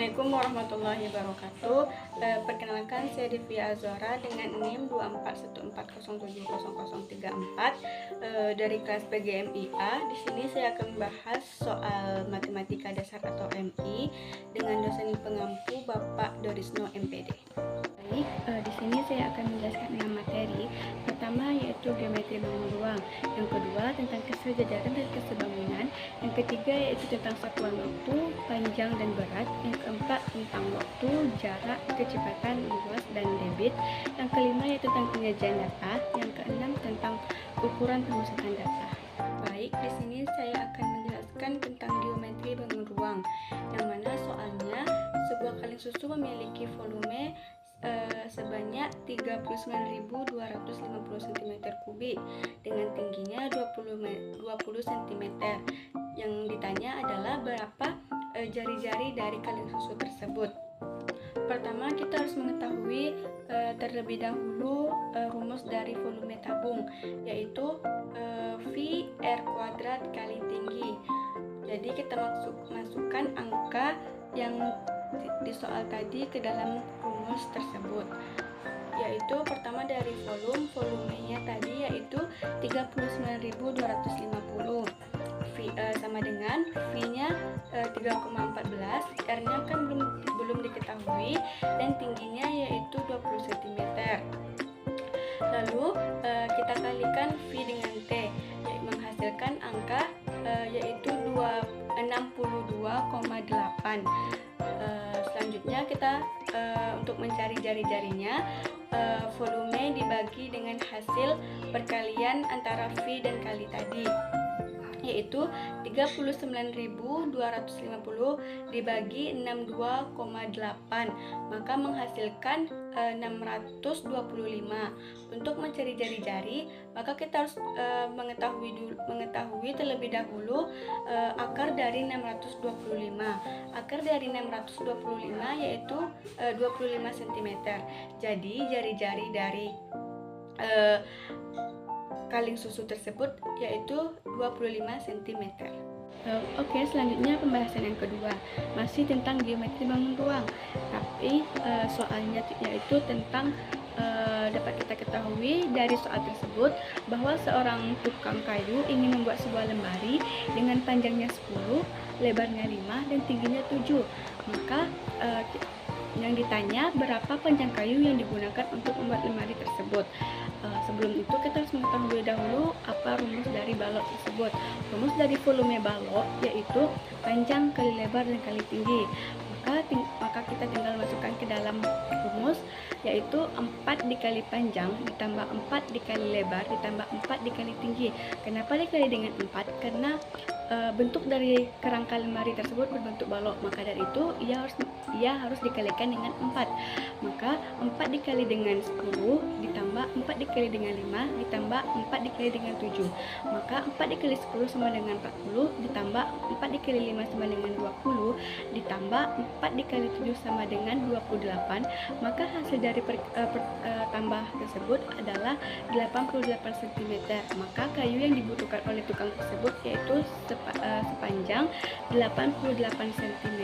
Assalamualaikum warahmatullahi wabarakatuh. Perkenalkan, saya Divya Azora dengan NIM 24140700034 dari kelas PGMIA. Di sini saya akan membahas soal matematika dasar atau MI dengan dosen pengampu Bapak Dorisno MPD. Baik, di sini saya akan menjelaskan 6 materi. Pertama yaitu geometri bangun ruang, yang kedua tentang kesejajaran dan kesebangunan, yang ketiga yaitu tentang satuan waktu, panjang dan berat, yang keempat tentang waktu, jarak, kecepatan, luas dan debit, yang kelima yaitu tentang penyajian data, yang keenam tentang ukuran pemusatan data. Baik, di sini saya akan menjelaskan tentang geometri bangun ruang, yang mana soalnya sebuah kaleng susu memiliki volume sebanyak 39.250 cm3 dengan tingginya 20 cm. Yang ditanya adalah berapa jari-jari dari kaleng susu tersebut. Pertama, kita harus mengetahui terlebih dahulu rumus dari volume tabung, yaitu V R kuadrat kali tinggi. Jadi kita masukkan angka yang di soal tadi ke dalam rumus tersebut, yaitu pertama dari volumenya tadi yaitu 39.250, sama dengan V-nya 3,14, R-nya kan belum diketahui, dan tingginya yaitu 20 cm. Lalu kita kalikan V dengan T, menghasilkan angka yaitu 62,8. Selanjutnya kita untuk mencari jari-jarinya, volume dibagi dengan hasil perkalian antara V dan kali tadi, yaitu 39.250 dibagi 62,8, maka menghasilkan 625. Untuk mencari jari-jari, maka kita harus mengetahui terlebih dahulu akar dari 625. Akar dari 625 yaitu 25 cm. Jadi jari-jari dari kaleng susu tersebut yaitu 25 cm. Oke, selanjutnya pembahasan yang kedua, masih tentang geometri bangun ruang, tapi soalnya yaitu tentang dapat kita ketahui dari soal tersebut bahwa seorang tukang kayu ingin membuat sebuah lemari dengan panjangnya 10, lebarnya 5 dan tingginya 7. Maka yang ditanya berapa panjang kayu yang digunakan untuk membuat lemari tersebut. Sebelum itu kita harus mengetahui dahulu apa rumus dari balok tersebut. Rumus dari volume balok yaitu panjang kali lebar dan kali tinggi. Maka kita tinggal masukkan ke dalam rumus, yaitu 4 dikali panjang ditambah 4 dikali lebar ditambah 4 dikali tinggi. Kenapa dikali dengan 4? Karena bentuk dari kerangka lemari tersebut berbentuk balok, maka dari itu ia harus dikalikan dengan 4. Maka 4 dikali dengan 10 ditambah 4 dikali dengan 5 ditambah 4 dikali dengan 7. Maka 4 dikali 10 sama dengan 40 ditambah 4 dikali 5 sama dengan 20 ditambah 4 dikali 7 sama dengan 28. Maka hasil dari tambah tersebut adalah 88 cm. Maka kayu yang dibutuhkan oleh tukang tersebut yaitu sepanjang 88 cm.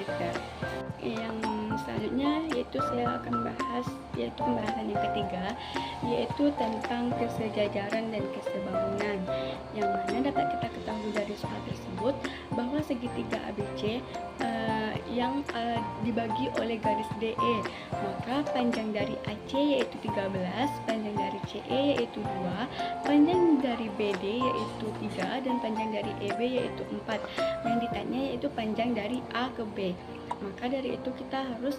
Yang selanjutnya yaitu saya akan bahas yaitu pembahasan yang ketiga, yaitu tentang kesejajaran dan kesebangunan, yang mana dapat kita ketahui dari soal tersebut bahwa segitiga ABC yang dibagi oleh garis DE, maka panjang dari AC yaitu 13, panjang dari CE yaitu 2, panjang dari BD yaitu 3, dan panjang dari EB yaitu 4. Yang ditanya yaitu panjang dari A ke B. Maka dari itu kita harus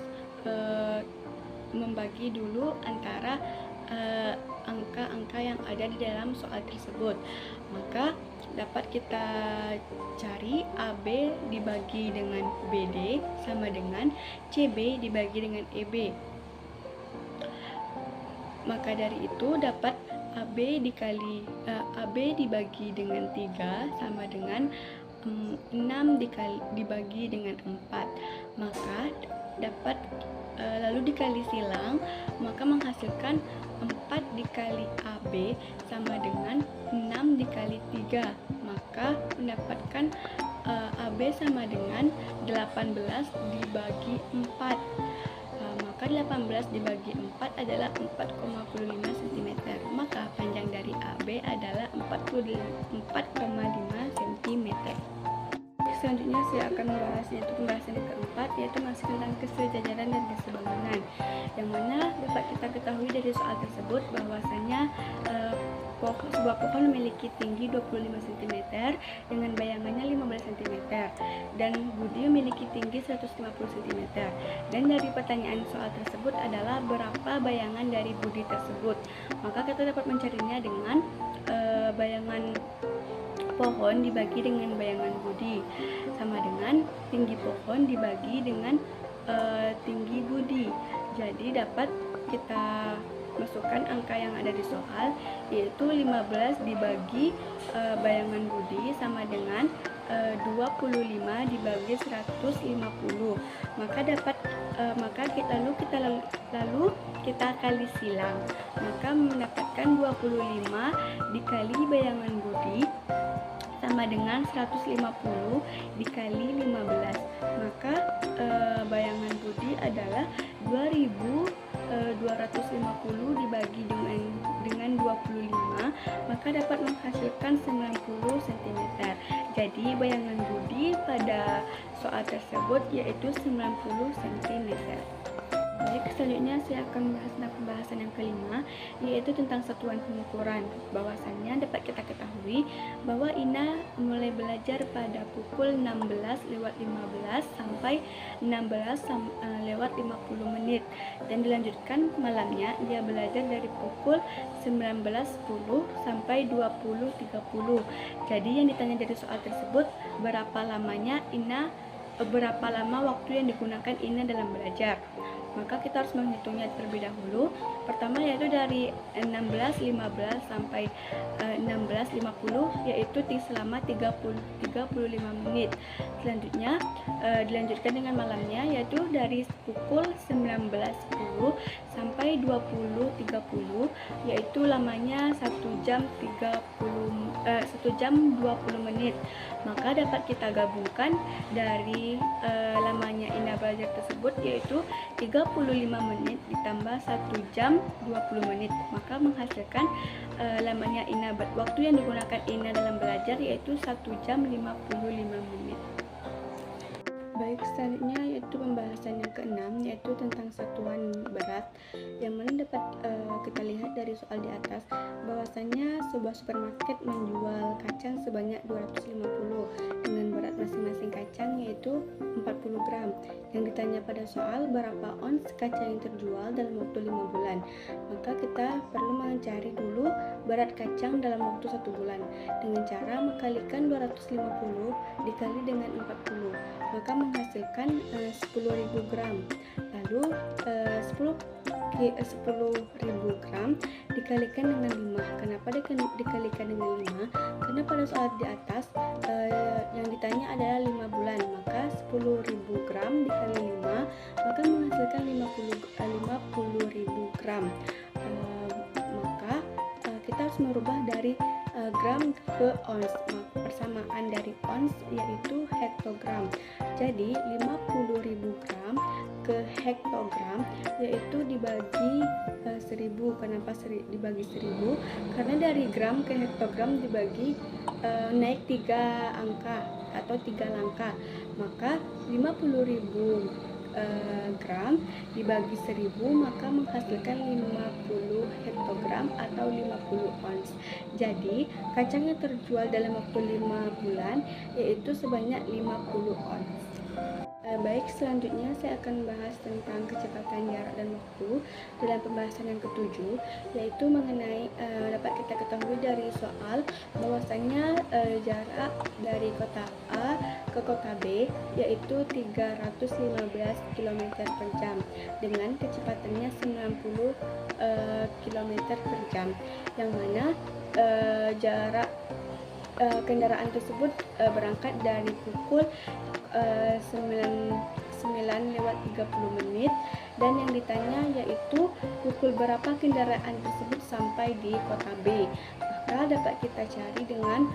membagi dulu antara angka-angka yang ada di dalam soal tersebut. Maka dapat kita cari AB dibagi dengan BD sama dengan CB dibagi dengan EB. Maka dari itu dapat AB dibagi dengan 3 sama dengan 6 dibagi dengan 4. Maka dapat lalu dikali silang, maka menghasilkan 4 dikali AB sama dengan 6 dikali 3. Maka mendapatkan AB sama dengan 18 dibagi 4. Maka 18 dibagi 4 adalah 4,5 cm. Maka panjang dari AB adalah 4,5 cm. Selanjutnya saya akan membahas yaitu pembahasan yang keempat, yaitu masih tentang kesejajaran dan kesebangunan, yang mana dapat kita ketahui dari soal tersebut bahwasanya sebuah pohon memiliki tinggi 25 cm dengan bayangannya 15 cm dan budi memiliki tinggi 150 cm. Dan dari pertanyaan soal tersebut adalah berapa bayangan dari budi tersebut. Maka kita dapat mencarinya dengan bayangan pohon dibagi dengan bayangan budi sama dengan tinggi pohon dibagi dengan tinggi budi. Jadi dapat kita masukkan angka yang ada di soal, yaitu 15 dibagi bayangan budi sama dengan 25 dibagi 150. Maka lalu kita kali silang, maka mendapatkan 25 dikali bayangan budi sama dengan 150 dikali 15. Maka bayangan budi adalah 2250 dibagi dengan 25, maka dapat menghasilkan 90 cm. Jadi bayangan budi pada soal tersebut yaitu 90 cm. Baik, selanjutnya saya akan membahas tentang pembahasan yang kelima, yaitu tentang satuan pengukuran. Bahwasannya dapat kita ketahui bahwa Ina mulai belajar pada pukul 16:15 sampai 16:50 menit, dan dilanjutkan malamnya dia belajar dari pukul 19:10 sampai 20:30. Jadi yang ditanya dari soal tersebut berapa lama waktu yang digunakan Ina dalam belajar. Maka kita harus menghitungnya terlebih dahulu. Pertama yaitu dari 16:15 sampai 16:50, yaitu selama 35 menit. Selanjutnya dilanjutkan dengan malamnya, yaitu dari pukul 19:10 sampai 20:30, yaitu lamanya 1 jam 20 menit. Maka dapat kita gabungkan dari lamanya Ina belajar tersebut, yaitu 35 menit ditambah 1 jam 20 menit, maka menghasilkan lamanya waktu yang digunakan Ina dalam belajar yaitu 1 jam 55 menit. Baik, selanjutnya yaitu pembahasan yang keenam, yaitu tentang satuan berat, yang mana dapat kita lihat dari soal di atas bahwasanya sebuah supermarket menjual kacang sebanyak 250 dengan berat masing-masing kacang yaitu 40 gram. Yang ditanya pada soal berapa ons kacang yang terjual dalam waktu 5 bulan. Maka kita perlu mencari dulu berat kacang dalam waktu 1 bulan dengan cara mengkalikan 250 dikali dengan 40, maka menghasilkan 10.000 gram. Lalu 10.000 gram dikalikan dengan 5. Kenapa dikalikan dengan 5? Karena pada soal di atas yang ditanya adalah 5 bulan, maka 10.000 gram dikali 5 maka menghasilkan 50.000 gram. Maka kita harus merubah dari gram ke ons. Persamaan dari ons yaitu hektogram. Jadi 50.000 gram ke hektogram yaitu dibagi 1000. Kenapa dibagi 1000? Karena dari gram ke hektogram dibagi naik 3 angka atau 3 langkah. Maka 50.000 gram dibagi 1000 maka menghasilkan 50 hektogram atau 50 ons. Jadi kacang yang terjual dalam waktu 5 bulan yaitu sebanyak 50 ons. Baik, selanjutnya saya akan membahas tentang kecepatan jarak dan waktu dalam pembahasan yang ketujuh, yaitu mengenai dapat kita ketahui dari soal bahwasanya jarak dari kota A ke kota B yaitu 315 km per jam dengan kecepatannya 90 km per jam, yang mana jarak kendaraan tersebut berangkat dari pukul 9:30 menit, dan yang ditanya yaitu pukul berapa kendaraan tersebut sampai di kota B. Maka dapat kita cari dengan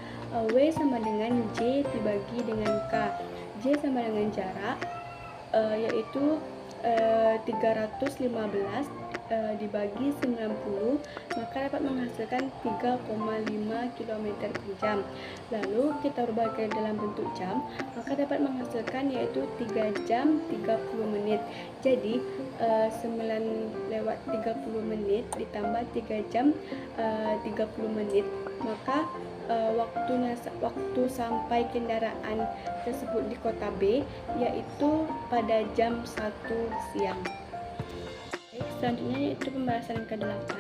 W sama dengan J dibagi dengan K. J sama dengan jarak, yaitu 315 dibagi 90, maka dapat menghasilkan 3,5 km per jam. Lalu kita rubah ke dalam bentuk jam, maka dapat menghasilkan yaitu 3 jam 30 menit. Jadi 9:30 ditambah 3 jam 30 menit, maka waktu sampai kendaraan tersebut di kota B yaitu pada jam 1 siang. Selanjutnya yaitu pembahasan yang ke-8,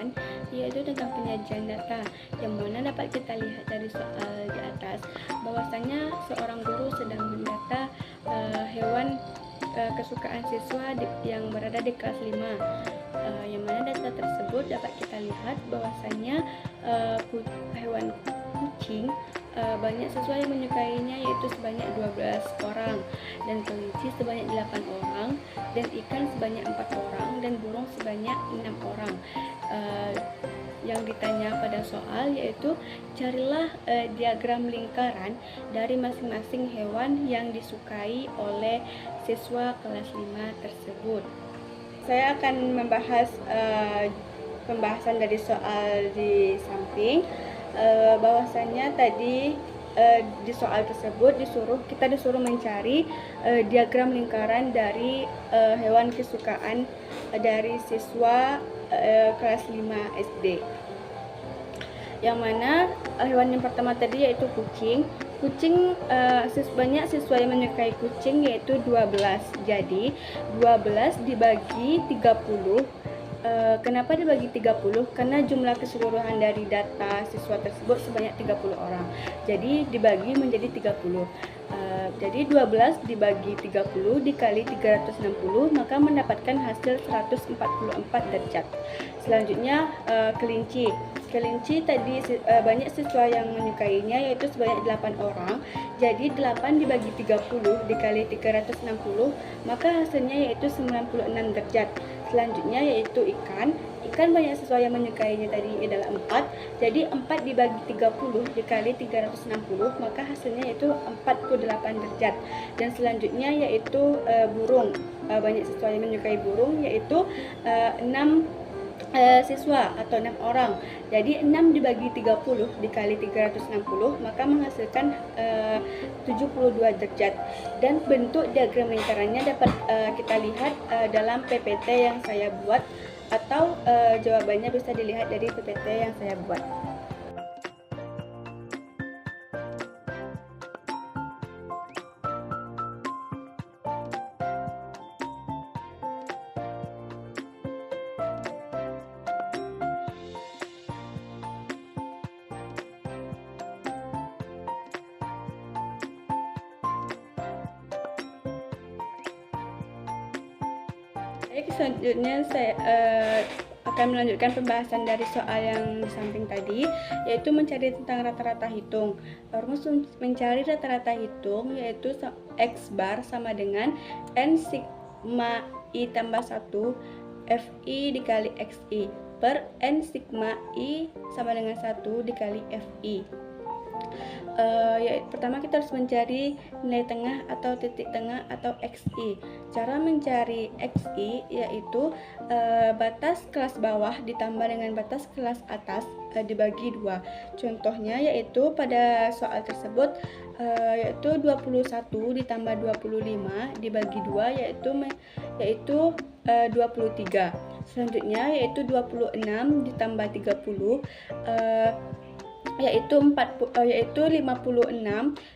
yaitu tentang penyajian data, yang mana dapat kita lihat dari soal di atas bahwasanya seorang guru sedang mendata hewan kesukaan siswa yang berada di kelas 5, yang mana data tersebut dapat kita lihat bahwasanya hewan kucing banyak siswa yang menyukainya yaitu sebanyak 12 orang, dan kelinci sebanyak 8 orang, dan ikan sebanyak 4 orang, dan burung sebanyak 6 orang. Yang ditanya pada soal yaitu carilah diagram lingkaran dari masing-masing hewan yang disukai oleh siswa kelas 5 tersebut. Saya akan membahas pembahasan dari soal di samping. Bahwasanya tadi di soal tersebut kita disuruh mencari diagram lingkaran dari hewan kesukaan dari siswa kelas 5 SD. Yang mana hewan yang pertama tadi yaitu kucing. Banyak siswa yang menyukai kucing yaitu 12. Jadi 12 dibagi 30. Kenapa dibagi 30? Karena jumlah keseluruhan dari data siswa tersebut sebanyak 30 orang. Jadi dibagi menjadi 30. Jadi 12 dibagi 30 dikali 360, maka mendapatkan hasil 144 derajat. Selanjutnya kelinci. Kelinci tadi banyak siswa yang menyukainya yaitu sebanyak 8 orang. Jadi 8 dibagi 30 dikali 360, maka hasilnya yaitu 96 derajat. Selanjutnya yaitu ikan. Ikan banyak siswa yang menyukainya tadi adalah 4. Jadi 4 dibagi 30 dikali 360, maka hasilnya yaitu 48 derajat. Dan selanjutnya yaitu burung. Banyak siswa yang menyukai burung yaitu 6 siswa atau 6 orang. Jadi 6 dibagi 30 dikali 360, maka menghasilkan 72 derajat. Dan bentuk diagram lingkarannya dapat kita lihat dalam PPT yang saya buat, atau jawabannya bisa dilihat dari PPT yang saya buat. Baik, selanjutnya saya akan melanjutkan pembahasan dari soal yang di samping tadi, yaitu mencari tentang rata-rata hitung. Rumus mencari rata-rata hitung yaitu X bar sama dengan N sigma I tambah 1 Fi dikali Xi per N sigma I sama dengan 1 dikali Fi. Pertama kita harus mencari nilai tengah atau titik tengah atau Xi. Cara mencari Xi yaitu batas kelas bawah ditambah dengan batas kelas atas dibagi 2. Contohnya yaitu pada soal tersebut yaitu 21 ditambah 25 dibagi 2 yaitu 23. Selanjutnya yaitu 26 ditambah 30 yaitu 56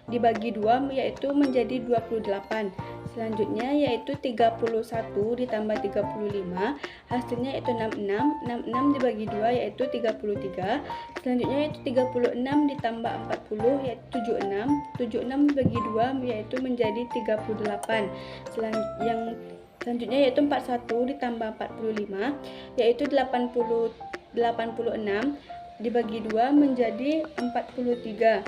dibagi 2 yaitu menjadi 28. Selanjutnya yaitu 31 ditambah 35 hasilnya yaitu 66 dibagi 2 yaitu 33. Selanjutnya yaitu 36 ditambah 40 yaitu 76 dibagi 2 yaitu menjadi 38. Selanjutnya yaitu 41 ditambah 45 yaitu 86 dibagi 2 menjadi 43.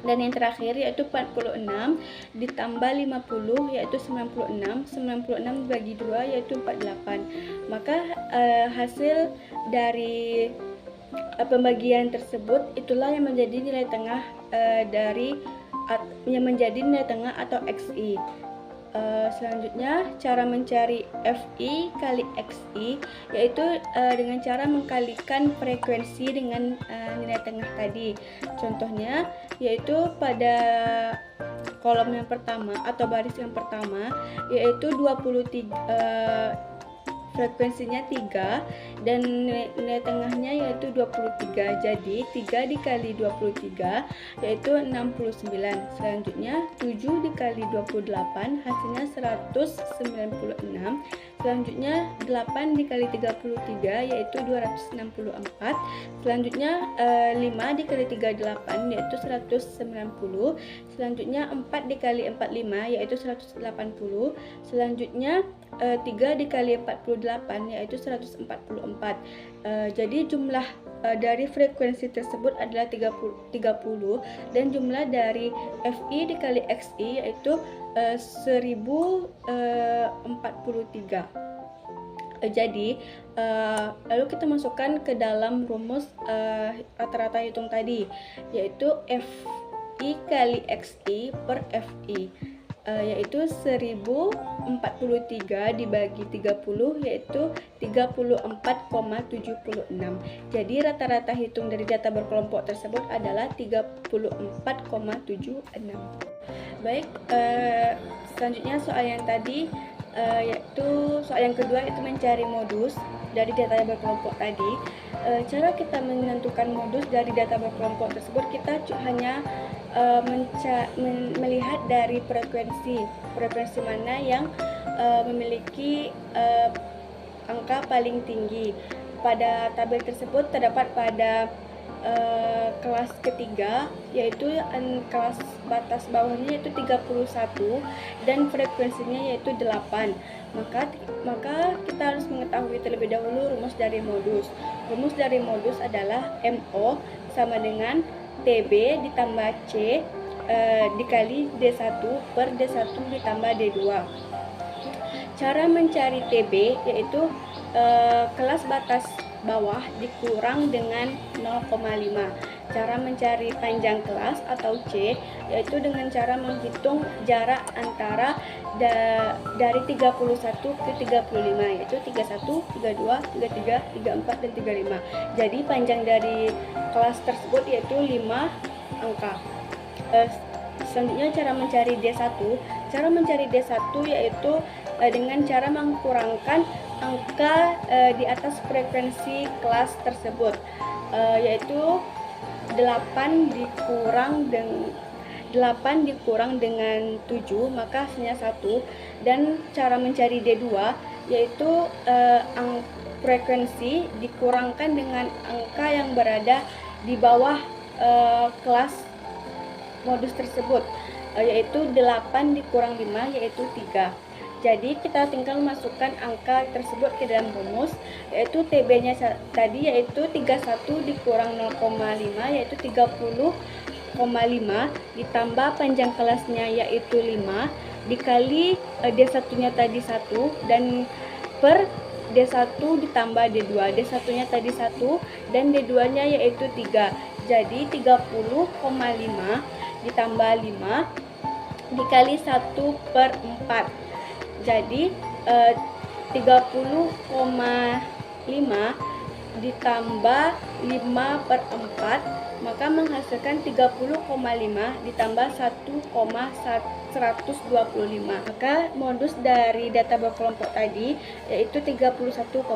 Dan yang terakhir yaitu 46 ditambah 50 yaitu 96 dibagi 2 yaitu 48. Maka hasil dari pembagian tersebut itulah yang menjadi nilai tengah dari yang menjadi nilai tengah atau XI. Selanjutnya cara mencari FI kali XI yaitu dengan cara mengkalikan frekuensi dengan nilai tengah tadi. Contohnya yaitu pada kolom yang pertama atau baris yang pertama yaitu 23, frekuensinya 3 dan nilai tengahnya yaitu 23. Jadi 3 dikali 23 yaitu 69. Selanjutnya 7 dikali 28 hasilnya 196. Selanjutnya 8 dikali 33 yaitu 264. Selanjutnya 5 dikali 38 yaitu 190. Selanjutnya 4 dikali 45 yaitu 180. Selanjutnya 3 dikali 48 yaitu 144. Jadi jumlah dari frekuensi tersebut adalah 30 dan jumlah dari FI dikali XI yaitu 1043. Jadi lalu kita masukkan ke dalam rumus rata-rata hitung tadi yaitu FI kali XI per FI yaitu 1043 dibagi 30 yaitu 34,76. Jadi rata-rata hitung dari data berkelompok tersebut adalah 34,76. Baik, selanjutnya soal yang tadi yaitu soal yang kedua itu mencari modus dari data yang berkelompok tadi. Cara kita menentukan modus dari data berkelompok tersebut kita hanya melihat dari frekuensi mana yang memiliki angka paling tinggi. Pada tabel tersebut terdapat pada kelas ketiga yaitu kelas batas bawahnya yaitu 31 dan frekuensinya yaitu 8. Maka kita harus mengetahui terlebih dahulu rumus dari modus. Rumus dari modus adalah MO sama dengan TB ditambah C dikali D1 per D1 ditambah D2. Cara mencari TB yaitu kelas batas bawah dikurang dengan 0,5. Cara mencari panjang kelas atau C yaitu dengan cara menghitung jarak antara dari 31 ke 35 yaitu 31, 32, 33, 34 dan 35. Jadi panjang dari kelas tersebut yaitu 5 angka. Selanjutnya cara mencari D1. Cara mencari D1 yaitu dengan cara mengkurangkan angka di atas frekuensi kelas tersebut yaitu 8 dikurang dengan 7 maka hasilnya 1. Dan cara mencari D2 yaitu frekuensi dikurangkan dengan angka yang berada di bawah kelas modus tersebut yaitu 8 dikurang 5 yaitu 3. Jadi kita tinggal masukkan angka tersebut ke dalam rumus yaitu TB-nya tadi yaitu 31 dikurang 0,5 yaitu 30,5 ditambah panjang kelasnya yaitu 5 dikali D1-nya tadi 1 dan per D1 ditambah D2. D1-nya tadi 1 dan D2-nya yaitu 3. Jadi 30,5 ditambah 5 dikali 1 per 4. Jadi 30,5 ditambah 5 per 4 maka menghasilkan 30,5 ditambah 1,125. Maka modus dari data berkelompok tadi yaitu 31,75.